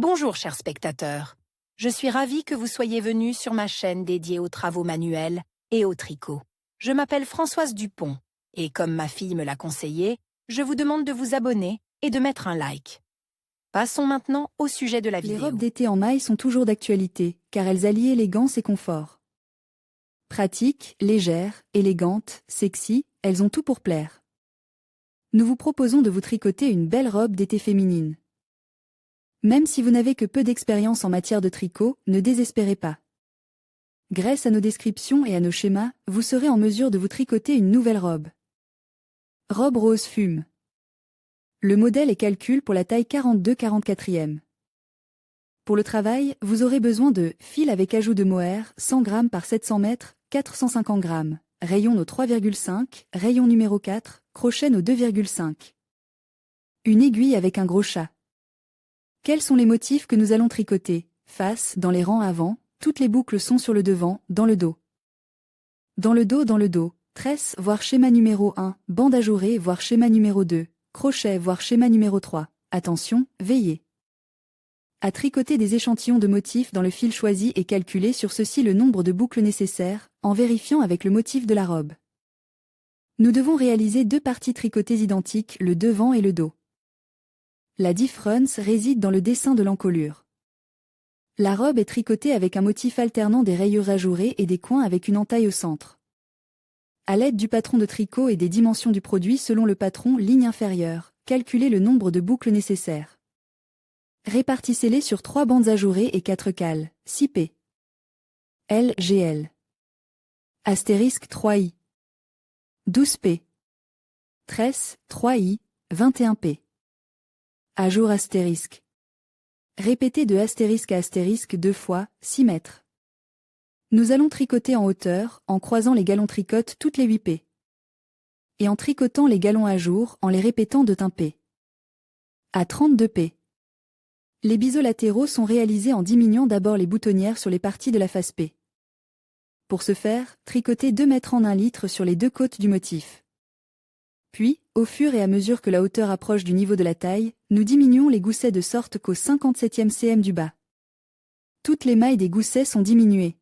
Bonjour chers spectateurs, je suis ravie que vous soyez venus sur ma chaîne dédiée aux travaux manuels et au tricot. Je m'appelle Françoise Dupont et comme ma fille me l'a conseillé, je vous demande de vous abonner et de mettre un like. Passons maintenant au sujet de la Les vidéo. robes d'été en maille sont toujours d'actualité, car elles allient élégance et confort. Pratiques, légères, élégantes, sexy, elles ont tout pour plaire. Nous vous proposons de vous tricoter une belle robe d'été féminine. Même si vous n'avez que peu d'expérience en matière de tricot, ne désespérez pas. Grâce à nos descriptions et à nos schémas, vous serez en mesure de vous tricoter une nouvelle robe. Robe rose fume. Le modèle est calcul pour la taille 42-44e. Pour le travail, vous aurez besoin de fil avec ajout de mohair, 100 g par 700 mètres, 450 g, rayon no 3,5, rayon numéro 4, crochet no 2,5. Une aiguille avec un gros chat. Quels sont les motifs que nous allons tricoter? Face, dans les rangs avant, toutes les boucles sont sur le devant, dans le dos. Dans le dos, tresse, voire schéma numéro 1, bande ajourée, voire schéma numéro 2, crochet, voire schéma numéro 3. Attention, veillez à tricoter des échantillons de motifs dans le fil choisi et calculer sur ceci le nombre de boucles nécessaires, en vérifiant avec le motif de la robe. Nous devons réaliser deux parties tricotées identiques, le devant et le dos. La différence réside dans le dessin de l'encolure. La robe est tricotée avec un motif alternant des rayures ajourées et des coins avec une entaille au centre. À l'aide du patron de tricot et des dimensions du produit selon le patron ligne inférieure, calculez le nombre de boucles nécessaires. Répartissez-les sur 3 bandes ajourées et 4 cales, 6p. LGL. Astérisque 3i. 12p. Tresse, 3i, 21p. Ajour astérisque. Répétez de astérisque à astérisque 2 fois, 6 mètres. Nous allons tricoter en hauteur, en croisant les galons tricote toutes les 8p. Et en tricotant les galons à jour, en les répétant de 1p. À 32p. Les biseaux latéraux sont réalisés en diminuant d'abord les boutonnières sur les parties de la face P. Pour ce faire, tricotez 2 mètres en 1 litre sur les deux côtes du motif. Puis, au fur et à mesure que la hauteur approche du niveau de la taille, nous diminuons les goussets de sorte qu'au 57e cm du bas. Toutes les mailles des goussets sont diminuées.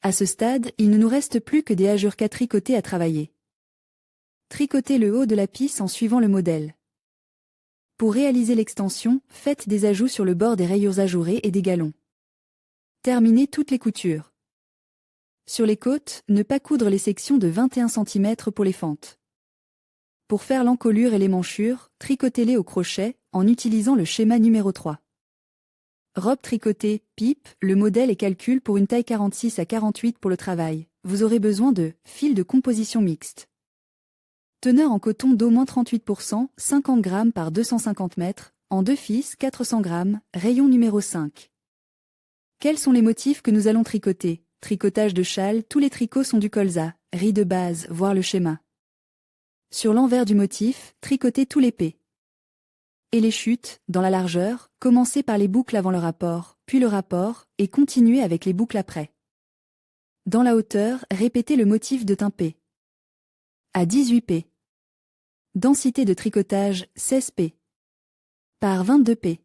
À ce stade, il ne nous reste plus que des ajours qu'à tricoter à travailler. Tricotez le haut de la pisse en suivant le modèle. Pour réaliser l'extension, faites des ajouts sur le bord des rayures ajourées et des galons. Terminez toutes les coutures. Sur les côtes, ne pas coudre les sections de 21 cm pour les fentes. Pour faire l'encolure et les manchures, tricotez-les au crochet, en utilisant le schéma numéro 3. Robe tricotée, pipe, le modèle est calcul pour une taille 46 à 48 pour le travail. Vous aurez besoin de fil de composition mixte. Teneur en coton d'au moins 38%, 50 g par 250 mètres, en 2 fils 400 g, rayon numéro 5. Quels sont les motifs que nous allons tricoter? Tricotage de châle, tous les tricots sont du colza, riz de base, voir le schéma. Sur l'envers du motif, tricotez tous les P. Et les chutes, dans la largeur, commencez par les boucles avant le rapport, puis le rapport, et continuez avec les boucles après. Dans la hauteur, répétez le motif de teint P. À 18p. Densité de tricotage, 16p. Par 22p.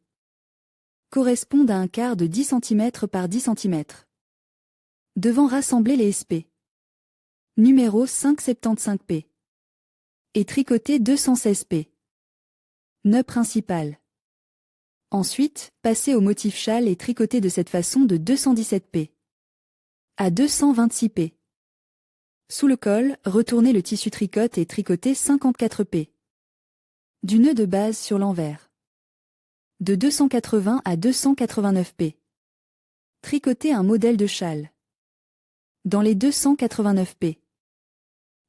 Correspondent à un quart de 10 cm par 10 cm. Devant rassembler les SP. Numéro 575p. Et tricoter 216p. Nœud principal. Ensuite, passez au motif châle et tricotez de cette façon de 217p. À 226p. Sous le col, retournez le tissu tricote et tricotez 54p. Du nœud de base sur l'envers. De 280 à 289p. Tricotez un modèle de châle. Dans les 289p.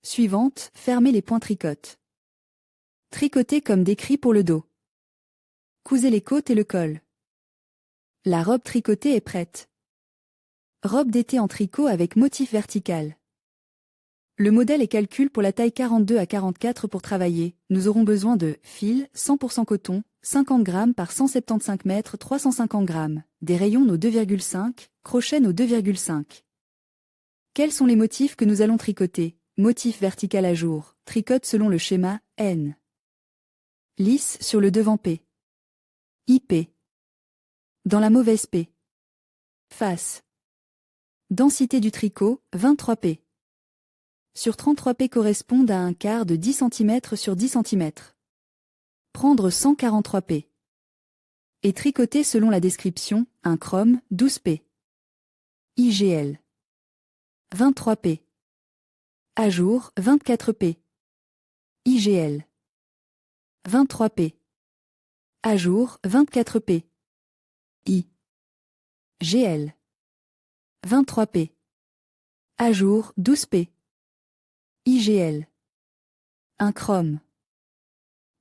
Suivante, fermez les points tricote. Tricotez comme décrit pour le dos. Cousez les côtes et le col. La robe tricotée est prête. Robe d'été en tricot avec motif vertical. Le modèle est calcul pour la taille 42 à 44 pour travailler. Nous aurons besoin de fil, 100% coton, 50 g par 175 mètres, 350 g, des rayons no 2,5, crochet no 2,5. Quels sont les motifs que nous allons tricoter? Motif vertical à jour, tricote selon le schéma N. Lisse sur le devant P. IP. Dans la mauvaise P. Face. Densité du tricot, 23 p. Sur 33 p correspondent à un quart de 10 cm sur 10 cm. Prendre 143 p. Et tricoter selon la description, un chrome, 12 p. IGL. 23 p. À jour, 24 p. IGL. 23 p. À jour, 24 p. IGL. 23 p. À jour, 12 p. IGL. Un chrome.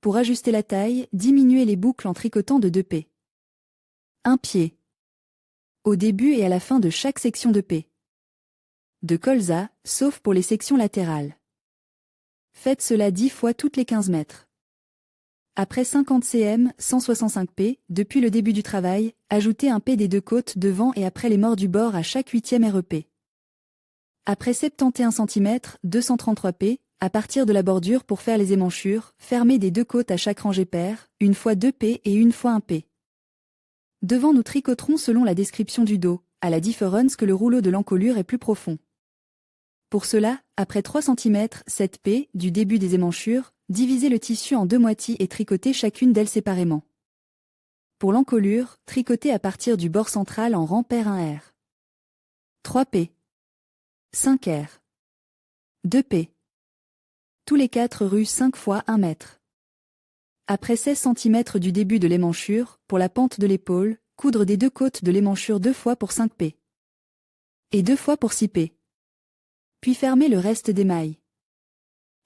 Pour ajuster la taille, diminuez les boucles en tricotant de 2 p. Un pied. Au début et à la fin de chaque section de p. De colza, sauf pour les sections latérales. Faites cela 10 fois toutes les 15 mètres. Après 50 cm, 165 p, depuis le début du travail, ajoutez un p des deux côtes devant et après les bords du bord à chaque 8e REP. Après 71 cm, 233 p, à partir de la bordure pour faire les émanchures, fermez des deux côtes à chaque rangée paire, une fois 2 p et une fois 1 p. Devant nous tricoterons selon la description du dos, à la différence que le rouleau de l'encolure est plus profond. Pour cela, après 3 cm, 7 p, du début des émanchures, divisez le tissu en deux moitiés et tricotez chacune d'elles séparément. Pour l'encolure, tricotez à partir du bord central en rang pair 1 R. 3 p. 5 R. 2 p. Tous les 4 rues 5 fois 1 mètre. Après 16 cm du début de l'émanchure, pour la pente de l'épaule, coudre des deux côtes de l'émanchure 2 fois pour 5 p. Et 2 fois pour 6 p. Puis fermer le reste des mailles.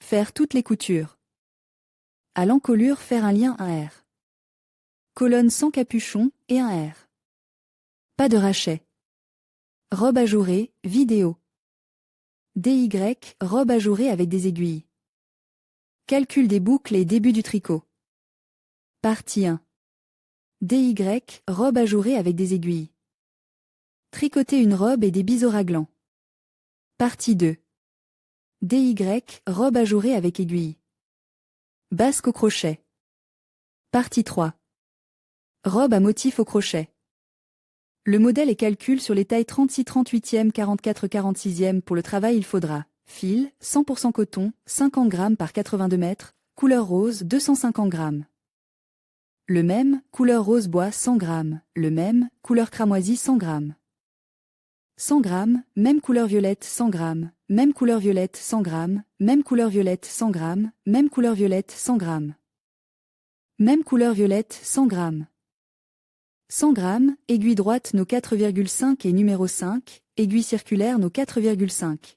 Faire toutes les coutures. À l'encolure, faire un lien 1 R. Colonne sans capuchon et 1 R. Pas de rachet. Robe ajourée, vidéo. DY, robe ajourée avec des aiguilles. Calcul des boucles et début du tricot. Partie 1. DY, robe ajourée avec des aiguilles. Tricoter une robe et des biseaux raglants. Partie 2. DY, robe ajourée avec aiguille. Basque au crochet. Partie 3. Robe à motif au crochet. Le modèle est calcul sur les tailles 36-38e, 44-46e. Pour le travail, il faudra fil, 100% coton, 50 g par 82 mètres, couleur rose, 250 g. Le même, couleur rose bois, 100 g. Le même, couleur cramoisi, 100 g. 100 g, même couleur violette, 100 g. Même couleur violette, 100 g. Même couleur violette, 100 g. Même couleur violette, 100 g. Même couleur violette, 100 g. 100 g, aiguille droite nos 4,5 et numéro 5, aiguille circulaire nos 4,5.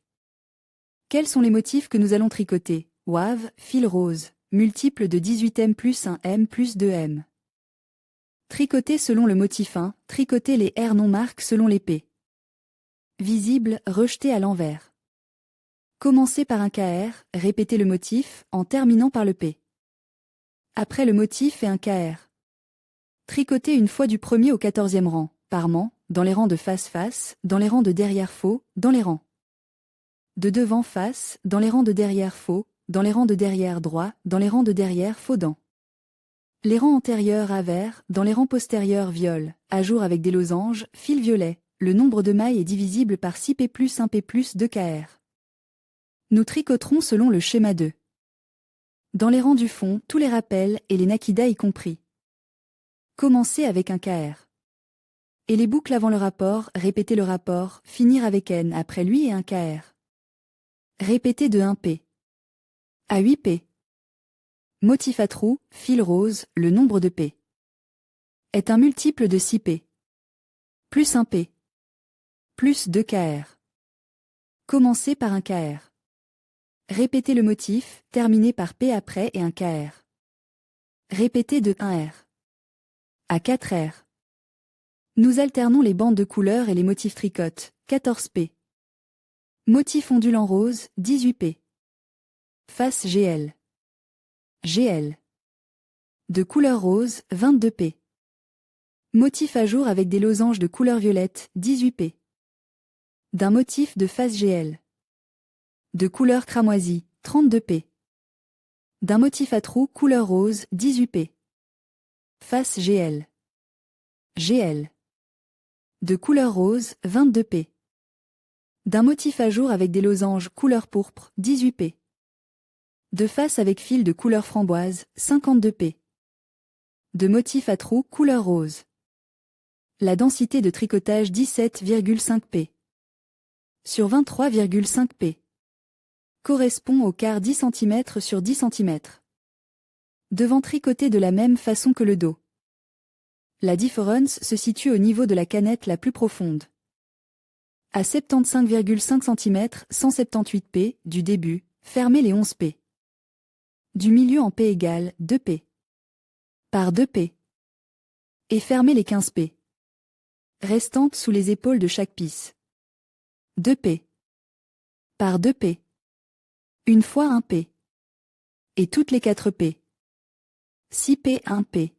Quels sont les motifs que nous allons tricoter? Wave, fil rose, multiple de 18M plus 1M plus 2M. Tricoter selon le motif 1, tricoter les R non marques selon les P. Visible, rejeté à l'envers. Commencez par un KR, répétez le motif, en terminant par le P. Après le motif et un KR. Tricotez une fois du 1er au 14e rang, parement, dans les rangs de face-face, dans les rangs de derrière-faux, dans les rangs de devant-face, dans les rangs de derrière-faux, dans les rangs de derrière-droit, dans les rangs de derrière-faux dans les rangs antérieurs à vert, dans les rangs postérieurs viol, à jour avec des losanges, fil violet. Le nombre de mailles est divisible par 6P plus 1P plus 2 KR. Nous tricoterons selon le schéma 2. Dans les rangs du fond, tous les rappels et les nakidas y compris. Commencez avec un KR. Et les boucles avant le rapport, répétez le rapport, finir avec N après lui et un KR. Répétez de 1P. À 8P. Motif à trous, fil rose, le nombre de P. Est un multiple de 6P. Plus 1P. Plus 2 KR. Commencez par un KR. Répétez le motif, terminez par P après et un KR. Répétez de 1R. À 4R. Nous alternons les bandes de couleurs et les motifs tricotes, 14P. Motif ondulant rose, 18P. Face GL. GL. De couleur rose, 22P. Motif à jour avec des losanges de couleur violette, 18P. D'un motif de face GL. De couleur cramoisi, 32P. D'un motif à trous couleur rose, 18P. Face GL. GL. De couleur rose, 22 p. D'un motif à jour avec des losanges couleur pourpre, 18 p. De face avec fil de couleur framboise, 52 p. De motif à trous couleur rose. La densité de tricotage 17,5 p. Sur 23,5 p. Correspond au quart 10 cm sur 10 cm. Devant tricoter de la même façon que le dos. La différence se situe au niveau de la canette la plus profonde. À 75,5 cm, 178 p, du début, fermez les 11 p. Du milieu en p égale 2 p. Par 2 p. Et fermez les 15 p. Restantes sous les épaules de chaque pisse. 2 p. Par 2 p. Une fois 1 p. Et toutes les 4 p. 6 p 1 p.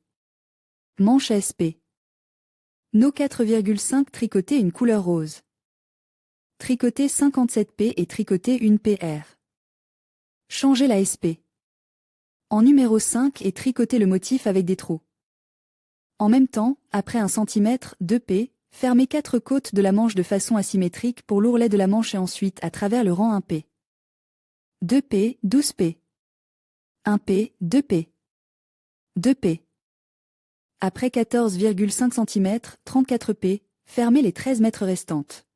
Manche SP. No 4,5 tricoter une couleur rose. Tricoter 57 p et tricoter une PR. Changer la SP. En numéro 5 et tricoter le motif avec des trous. En même temps, après 1 cm, 2 p, fermez 4 côtes de la manche de façon asymétrique pour l'ourlet de la manche et ensuite à travers le rang 1 p. 2 p, 12 p. 1 p, 2 p. 2 p. Après 14,5 cm, 34 p, fermez les 13 mètres restantes.